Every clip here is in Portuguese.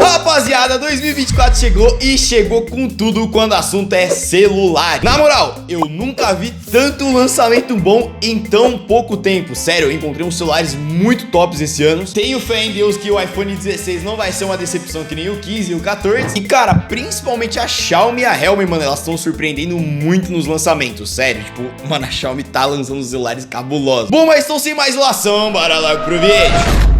Rapaziada, 2024 chegou e chegou com tudo quando o assunto é celular. Na moral, eu nunca vi tanto lançamento bom em tão pouco tempo. Sério, eu encontrei uns celulares muito tops esse ano. Tenho fé em Deus que o iPhone 16 não vai ser uma decepção que nem o 15 e o 14. E cara, principalmente a Xiaomi e a Realme, mano, elas estão surpreendendo muito nos lançamentos. Sério, tipo, mano, a Xiaomi tá lançando uns celulares cabulosos. Bom, mas então sem mais enrolação, bora logo pro vídeo.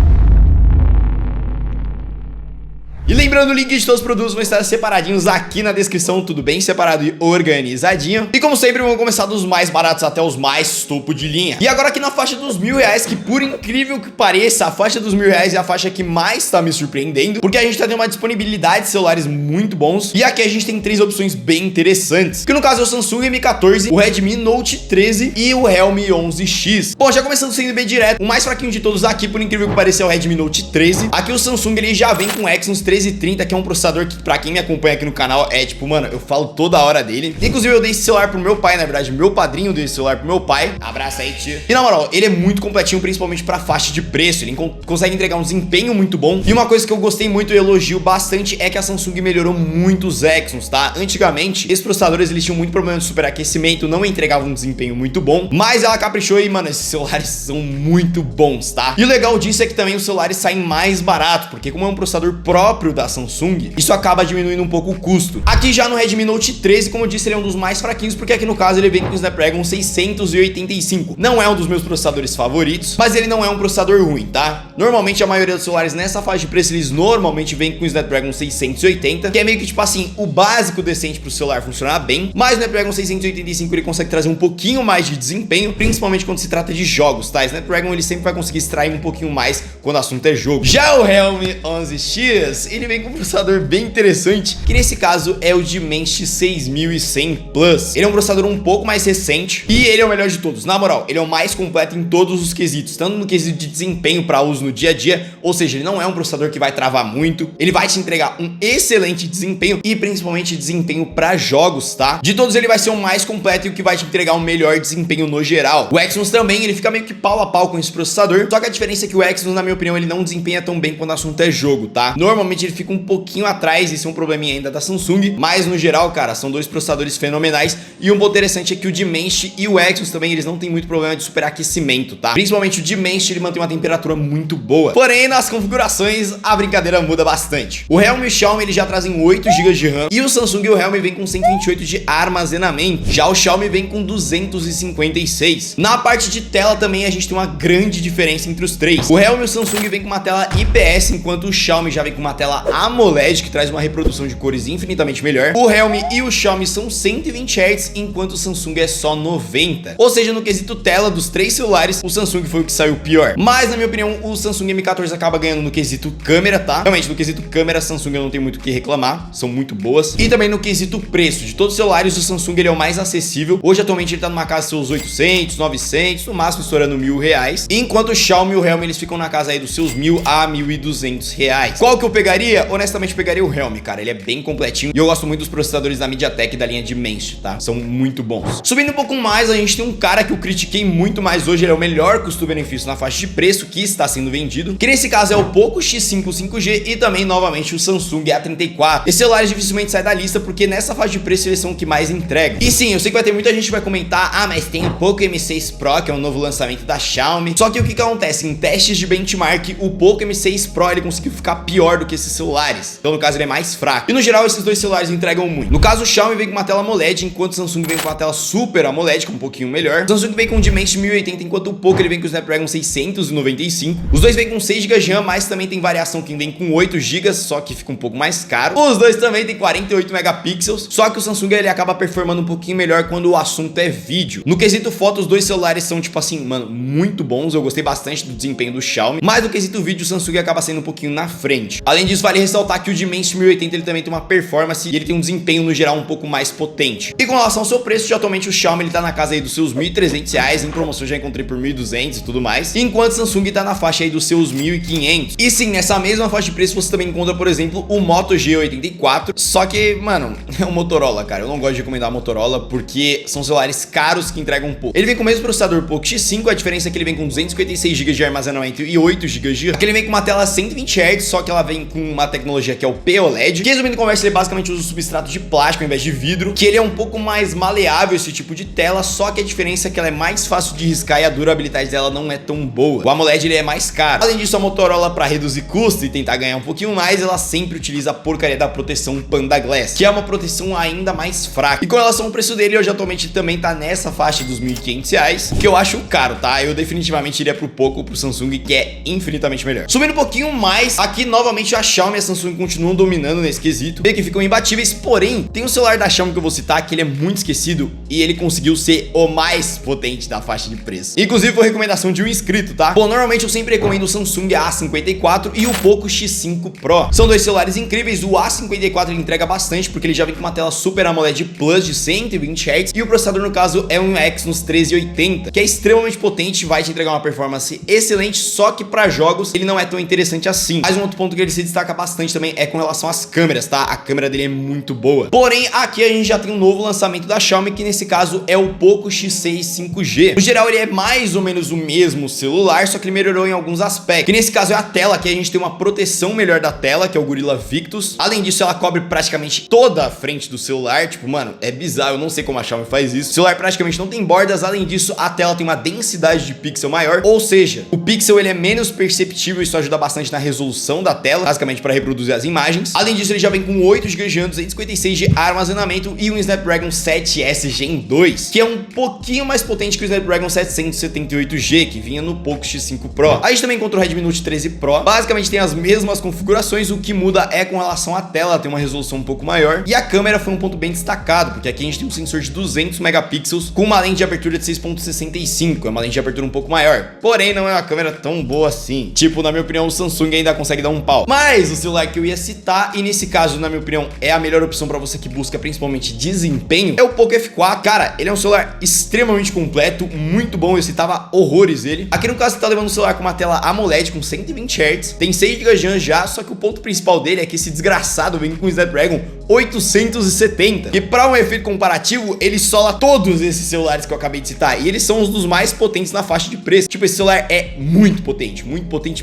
E lembrando, o link de todos os produtos vão estar separadinhos aqui na descrição, tudo bem separado e organizadinho. E como sempre, vamos começar dos mais baratos até os mais topo de linha. E agora aqui na faixa dos R$1.000, que por incrível que pareça, a faixa dos R$1.000 é a faixa que mais tá me surpreendendo, porque a gente tá tendo uma disponibilidade de celulares muito bons. E aqui a gente tem três opções bem interessantes, que no caso é o Samsung M14, o Redmi Note 13 e o Realme 11X. Bom, já começando sendo bem direto, o mais fraquinho de todos aqui, por incrível que pareça, é o Redmi Note 13. Aqui o Samsung, ele já vem com Exynos 1330, que é um processador que, pra quem me acompanha aqui no canal, é tipo, mano, eu falo toda hora dele. Inclusive, eu dei esse celular pro meu pai, na verdade, meu padrinho deu esse celular pro meu pai. Abraço aí, tio. E na moral, ele é muito completinho, principalmente pra faixa de preço. Ele consegue entregar um desempenho muito bom. E uma coisa que eu gostei muito e elogio bastante é que a Samsung melhorou muito os Exynos, tá? Antigamente, esses processadores, eles tinham muito problema de superaquecimento, não entregavam um desempenho muito bom, mas ela caprichou e, mano, esses celulares são muito bons, tá? E o legal disso é que também os celulares saem mais baratos, porque como é um processador próprio da Samsung, isso acaba diminuindo um pouco o custo. Aqui já no Redmi Note 13, como eu disse, ele é um dos mais fraquinhos, porque aqui no caso ele vem com o Snapdragon 685. Não é um dos meus processadores favoritos, mas ele não é um processador ruim, tá? Normalmente a maioria dos celulares nessa faixa de preço, eles normalmente vêm com o Snapdragon 680, que é meio que tipo assim, o básico decente pro celular funcionar bem, mas o Snapdragon 685 ele consegue trazer um pouquinho mais de desempenho, principalmente quando se trata de jogos, tá? Snapdragon ele sempre vai conseguir extrair um pouquinho mais quando o assunto é jogo. Já o Realme 11X, ele vem com um processador bem interessante, que nesse caso é o Dimensity 6100 Plus. Ele é um processador um pouco mais recente e ele é o melhor de todos. Na moral, ele é o mais completo em todos os quesitos, tanto no quesito de desempenho para uso no dia a dia, ou seja, ele não é um processador que vai travar muito, ele vai te entregar um excelente desempenho e principalmente desempenho para jogos, tá? De todos ele vai ser o mais completo e o que vai te entregar um melhor desempenho no geral. O Exynos também, ele fica meio que pau a pau com esse processador, só que a diferença é que o Exynos, na minha opinião, ele não desempenha tão bem quando o assunto é jogo, tá? Normalmente ele fica um pouquinho atrás, isso é um probleminha ainda da Samsung, mas no geral, cara, são dois processadores fenomenais. E um ponto interessante é que o Dimensity e o Exynos também, eles não têm muito problema de superaquecimento, tá? Principalmente o Dimensity, ele mantém uma temperatura muito boa. Porém, nas configurações, a brincadeira muda bastante. O Realme e o Xiaomi, eles já trazem 8 GB de RAM, e o Samsung e o Realme vem com 128 de armazenamento. Já o Xiaomi vem com 256. Na parte de tela também, a gente tem uma grande diferença entre os três. O Realme e o Samsung vem com uma tela IPS, enquanto o Xiaomi já vem com uma tela AMOLED, que traz uma reprodução de cores infinitamente melhor. O Realme e o Xiaomi são 120 Hz, enquanto o Samsung é só 90. Ou seja, no quesito tela dos três celulares, o Samsung foi o que saiu pior. Mas, na minha opinião, o Samsung M14 acaba ganhando no quesito câmera, tá? Realmente, no quesito câmera, a Samsung eu não tenho muito o que reclamar, são muito boas. E também no quesito preço, de todos os celulares, o Samsung ele é o mais acessível. Hoje, atualmente, ele tá numa casa dos seus 800, 900, no máximo estourando R$1.000. Enquanto o Xiaomi e o Realme, eles ficam na casa aí dos seus R$1.000 a R$1.200. Qual que eu pegaria? Honestamente, eu pegaria o Realme, cara. Ele é bem completinho e eu gosto muito dos processadores da MediaTek da linha Dimensity, tá? São muito bons. Subindo um pouco mais, a gente tem um cara que eu critiquei muito mais hoje. Ele é o melhor custo-benefício na faixa de preço que está sendo vendido, que nesse caso é o Poco X5 5G e também, novamente, o Samsung A34. Esses celulares dificilmente saem da lista porque nessa faixa de preço eles são o que mais entregam. E sim, eu sei que vai ter muita gente que vai comentar, ah, mas tem o Poco M6 Pro, que é um novo lançamento da Xiaomi. Só que o que acontece? Em testes de benchmark, o Poco M6 Pro, ele conseguiu ficar pior do que esses celulares. Então, no caso, ele é mais fraco. E no geral, esses dois celulares entregam muito. No caso, o Xiaomi vem com uma tela AMOLED, enquanto o Samsung vem com uma tela Super AMOLED, que é um pouquinho melhor. O Samsung vem com o Dimensity 1080, enquanto o Poco ele vem com o Snapdragon 695. Os dois vêm com 6 GB de RAM, mas também tem variação que vem com 8 GB, só que fica um pouco mais caro. Os dois também tem 48 megapixels, só que o Samsung ele acaba performando um pouquinho melhor quando o assunto é vídeo. No quesito foto, os dois celulares são, tipo assim, mano, muito bons. Eu gostei bastante do desempenho do Xiaomi, mas no quesito vídeo, o Samsung acaba sendo um pouquinho na frente. Além disso, vale ressaltar que o Dimensity 1080 ele também tem uma performance e ele tem um desempenho no geral um pouco mais potente. E com relação ao seu preço, atualmente o Xiaomi ele tá na casa aí dos seus R$1.300, em promoção já encontrei por R$1.200 e tudo mais, enquanto o Samsung tá na faixa aí dos seus R$1.500. E sim, nessa mesma faixa de preço você também encontra, por exemplo, o Moto G84, só que, mano, é um Motorola, cara. Eu não gosto de recomendar a Motorola porque são celulares caros que entregam pouco. Ele vem com o mesmo processador Poco X5, a diferença é que ele vem com 256 GB de armazenamento e 8 GB de RAM. Aqui ele vem com uma tela 120 Hz, só que ela vem com uma uma tecnologia que é o POLED, que resumindo conversa, ele basicamente usa o substrato de plástico ao invés de vidro, que ele é um pouco mais maleável esse tipo de tela, só que a diferença é que ela é mais fácil de riscar e a durabilidade dela não é tão boa. O AMOLED ele é mais caro. Além disso, a Motorola, para reduzir custo e tentar ganhar um pouquinho mais, ela sempre utiliza a porcaria da proteção Panda Glass, que é uma proteção ainda mais fraca. E com relação ao preço dele, hoje atualmente também tá nessa faixa dos R$1.500, que eu acho caro, tá? Eu definitivamente iria pro Poco ou pro Samsung, que é infinitamente melhor. Subindo um pouquinho mais, aqui novamente a Xiaomi e a Samsung continuam dominando nesse quesito, meio que ficam imbatíveis, porém, tem um celular da Xiaomi que eu vou citar, que ele é muito esquecido e ele conseguiu ser o mais potente da faixa de preço. Inclusive, foi recomendação de um inscrito, tá? Bom, normalmente eu sempre recomendo o Samsung A54 e o Poco X5 Pro. São dois celulares incríveis. O A54 ele entrega bastante, porque ele já vem com uma tela Super AMOLED Plus de 120 Hz e o processador, no caso, é um Exynos 1380, que é extremamente potente, vai te entregar uma performance excelente, só que para jogos ele não é tão interessante assim. Mas um outro ponto que ele se destaca bastante também é com relação às câmeras, tá? A câmera dele é muito boa. Porém, aqui a gente já tem um novo lançamento da Xiaomi, que nesse caso é o Poco X6 5G. No geral, ele é mais ou menos o mesmo celular, só que ele melhorou em alguns aspectos. Que nesse caso é a tela, que a gente tem uma proteção melhor da tela, que é o Gorilla Victus. Além disso, ela cobre praticamente toda a frente do celular. Tipo, mano, é bizarro, eu não sei como a Xiaomi faz isso. O celular praticamente não tem bordas. Além disso, a tela tem uma densidade de pixel maior, ou seja, o pixel ele é menos perceptível. Isso ajuda bastante na resolução da tela, basicamente para reproduzir as imagens. Além disso, ele já vem com 8 GB de RAM, 256 de armazenamento e um Snapdragon 7S Gen 2, que é um pouquinho mais potente que o Snapdragon 778G, que vinha no Poco X5 Pro. A gente também encontra o Redmi Note 13 Pro, basicamente tem as mesmas configurações, o que muda é com relação à tela, tem uma resolução um pouco maior, e a câmera foi um ponto bem destacado, porque aqui a gente tem um sensor de 200 megapixels com uma lente de abertura de 6.65, é uma lente de abertura um pouco maior, porém não é uma câmera tão boa assim. Tipo, na minha opinião, o Samsung ainda consegue dar um pau. Mas o celular que eu ia citar, e nesse caso, na minha opinião, é a melhor opção para você que busca principalmente desempenho, é o Poco F4. Cara, ele é um celular extremamente completo, muito bom, eu citava horrores ele. Aqui no caso, você tá levando um celular com uma tela AMOLED com 120 Hz, tem 6 GB de RAM já, só que o ponto principal dele é que esse desgraçado vem com o Snapdragon 870, que para um efeito comparativo, ele sola todos esses celulares que eu acabei de citar, e eles são os dos mais potentes na faixa de preço. Tipo, esse celular é muito potente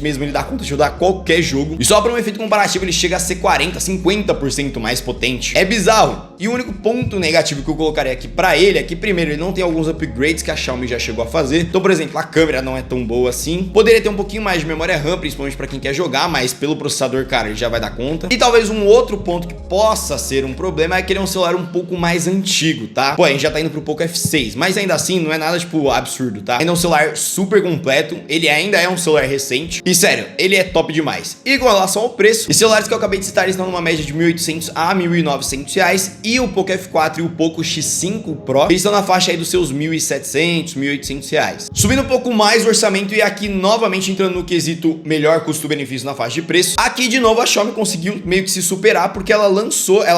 mesmo, ele dá conta de rodar qualquer jogo, e só para um efeito comparativo, ele chega a ser 40, 50% mais potente. É bizarro. E o único ponto negativo que eu colocaria aqui pra ele é que, primeiro, ele não tem alguns upgrades que a Xiaomi já chegou a fazer. Então, por exemplo, a câmera não é tão boa assim. Poderia ter um pouquinho mais de memória RAM, principalmente pra quem quer jogar, mas pelo processador, cara, ele já vai dar conta. E talvez um outro ponto que possa ser um problema é que ele é um celular um pouco mais antigo, tá? Pô, a gente já tá indo pro Poco F6, mas ainda assim, não é nada, tipo, absurdo, tá? Ainda é um celular super completo, ele ainda é um celular recente. E, sério, ele é top demais. E com relação ao preço, os celulares que eu acabei de citar, eles estão numa média de R$1.800 a R$1.900, e o Poco F4 e o Poco X5 Pro, eles estão na faixa aí dos seus R$1.700, R$1.800. Subindo um pouco mais o orçamento, e aqui novamente entrando no quesito melhor custo-benefício na faixa de preço, aqui de novo a Xiaomi conseguiu meio que se superar, porque ela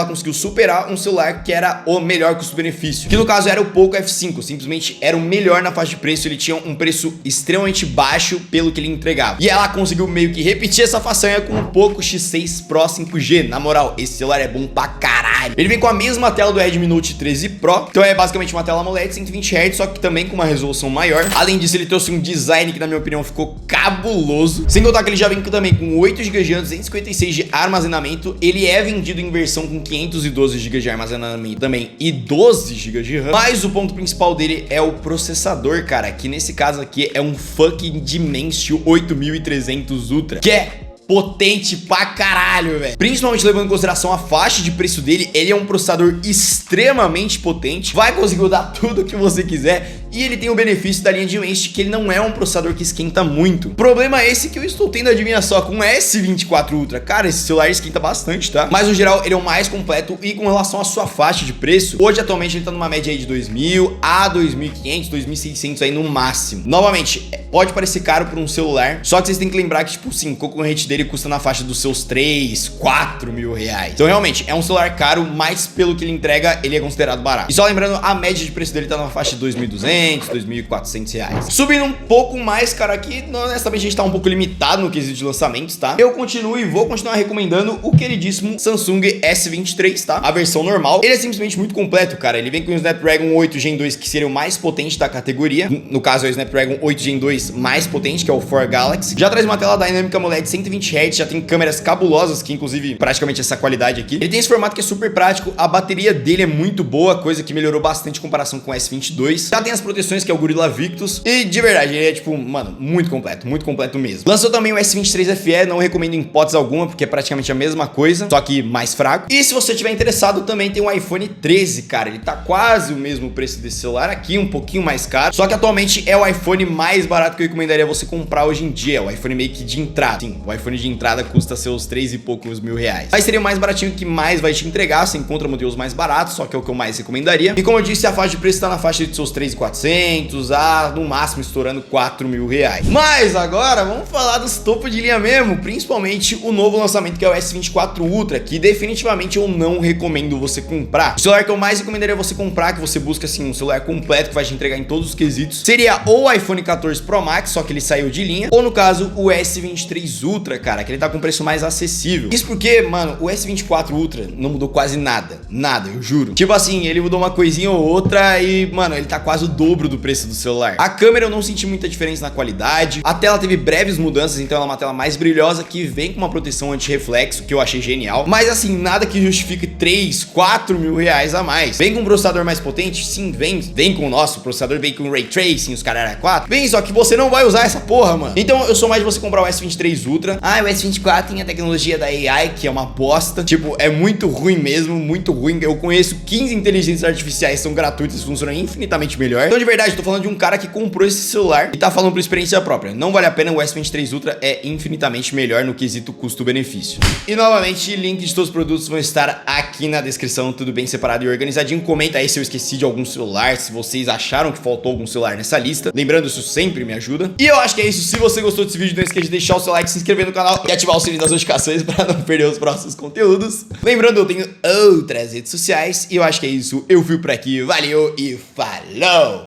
conseguiu superar um celular que era o melhor custo-benefício, que no caso era o Poco F5, simplesmente era o melhor na faixa de preço, ele tinha um preço extremamente baixo pelo que ele entregava. E ela conseguiu meio que repetir essa façanha com o Poco X6 Pro 5G. Na moral, esse celular é bom pra caralho. Ele vem com a mesma tela do Redmi Note 13 Pro, então é basicamente uma tela AMOLED 120 Hz, só que também com uma resolução maior. Além disso, ele trouxe um design que, na minha opinião, ficou cabuloso. Sem contar que ele já vem também com 8 GB de RAM, 256 de armazenamento. Ele é vendido em versão com 512 GB de armazenamento também e 12 GB de RAM. Mas o ponto principal dele é o processador, cara, que nesse caso aqui é um fucking Dimensio 8300 Ultra, que é potente pra caralho, velho. Principalmente levando em consideração a faixa de preço dele, ele é um processador extremamente potente, vai conseguir rodar tudo o que você quiser, e ele tem o benefício da linha Dimensity, que ele não é um processador que esquenta muito. Problema é esse que eu estou tendo, adivinha só, com o S24 Ultra. Cara, esse celular esquenta bastante, tá? Mas no geral, ele é o mais completo, e com relação à sua faixa de preço, hoje atualmente ele tá numa média aí de 2.000 a 2.500, 2.600 aí no máximo. Novamente, pode parecer caro por um celular, só que vocês têm que lembrar que, tipo, sim, o concorrente dele custa na faixa dos seus 3, 4 mil reais. Então, realmente, é um celular caro, mas pelo que ele entrega, ele é considerado barato. E só lembrando, a média de preço dele tá na faixa de 2.200, 2.400 reais. Subindo um pouco mais, cara, aqui, honestamente, a gente tá um pouco limitado no quesito de lançamentos, tá? Eu continuo e vou continuar recomendando o queridíssimo Samsung S23, tá? A versão normal. Ele é simplesmente muito completo, cara. Ele vem com o Snapdragon 8 Gen 2, que seria o mais potente da categoria. No caso, é o Snapdragon 8 Gen 2 S22 mais potente, que é o 4 Galaxy. Já traz uma tela Dynamic AMOLED 120 Hz, já tem câmeras cabulosas, que inclusive praticamente essa qualidade aqui. Ele tem esse formato que é super prático, a bateria dele é muito boa, coisa que melhorou bastante em comparação com o S22. Já tem as proteções, que é o Gorilla Victus, e de verdade, ele é tipo, mano, muito completo mesmo. Lançou também o S23 FE, não recomendo em hipótese alguma, porque é praticamente a mesma coisa, só que mais fraco. E se você tiver interessado, também tem um iPhone 13, cara, ele tá quase o mesmo preço desse celular aqui, um pouquinho mais caro, só que atualmente é o iPhone mais barato que eu recomendaria você comprar hoje em dia, o iPhone meio que de entrada. Sim, o iPhone de entrada custa seus 3 e poucos mil reais. Mas seria o mais baratinho que mais vai te entregar, você encontra modelos mais baratos, só que é o que eu mais recomendaria. E como eu disse, a faixa de preço tá na faixa de seus 3.400 a no máximo estourando 4 mil reais. Mas agora vamos falar dos topo de linha mesmo, principalmente o novo lançamento que é o S24 Ultra, que definitivamente eu não recomendo você comprar. O celular que eu mais recomendaria você comprar, que você busca assim um celular completo que vai te entregar em todos os quesitos, seria ou o iPhone 14 Pro Max, só que ele saiu de linha, ou no caso o S23 Ultra, cara, que ele tá com preço mais acessível. Isso porque, mano, o S24 Ultra não mudou quase nada, eu juro. Tipo assim, ele mudou uma coisinha ou outra e, mano, ele tá quase o dobro do preço do celular. A câmera eu não senti muita diferença na qualidade, a tela teve breves mudanças, então ela é uma tela mais brilhosa que vem com uma proteção anti-reflexo, que eu achei genial, mas assim, nada que justifique 3, 4 mil reais a mais. Vem com um processador mais potente? Sim, vem com o nosso processador, vem com Ray Tracing, os caras 4. Vem, só que você não vai usar essa porra, mano. Então eu sou mais de você comprar o S23 Ultra. Ah, o S24 tem a tecnologia da AI, que é uma bosta. Tipo, é muito ruim mesmo, muito ruim. Eu conheço 15 inteligências artificiais, são gratuitas, funcionam infinitamente melhor. Então, de verdade, eu tô falando de um cara que comprou esse celular e tá falando por experiência própria. Não vale a pena, o S23 Ultra é infinitamente melhor no quesito custo-benefício. E novamente, link de todos os produtos vão estar aqui na descrição, tudo bem separado e organizadinho. Comenta aí se eu esqueci de algum celular, se vocês acharam que faltou algum celular nessa lista. Lembrando, isso sempre me ajuda. E eu acho que é isso. Se você gostou desse vídeo, não esqueça de deixar o seu like, se inscrever no canal e ativar o sininho das notificações para não perder os próximos conteúdos. Lembrando, eu tenho outras redes sociais e eu acho que é isso. Eu fui por aqui, valeu e falou!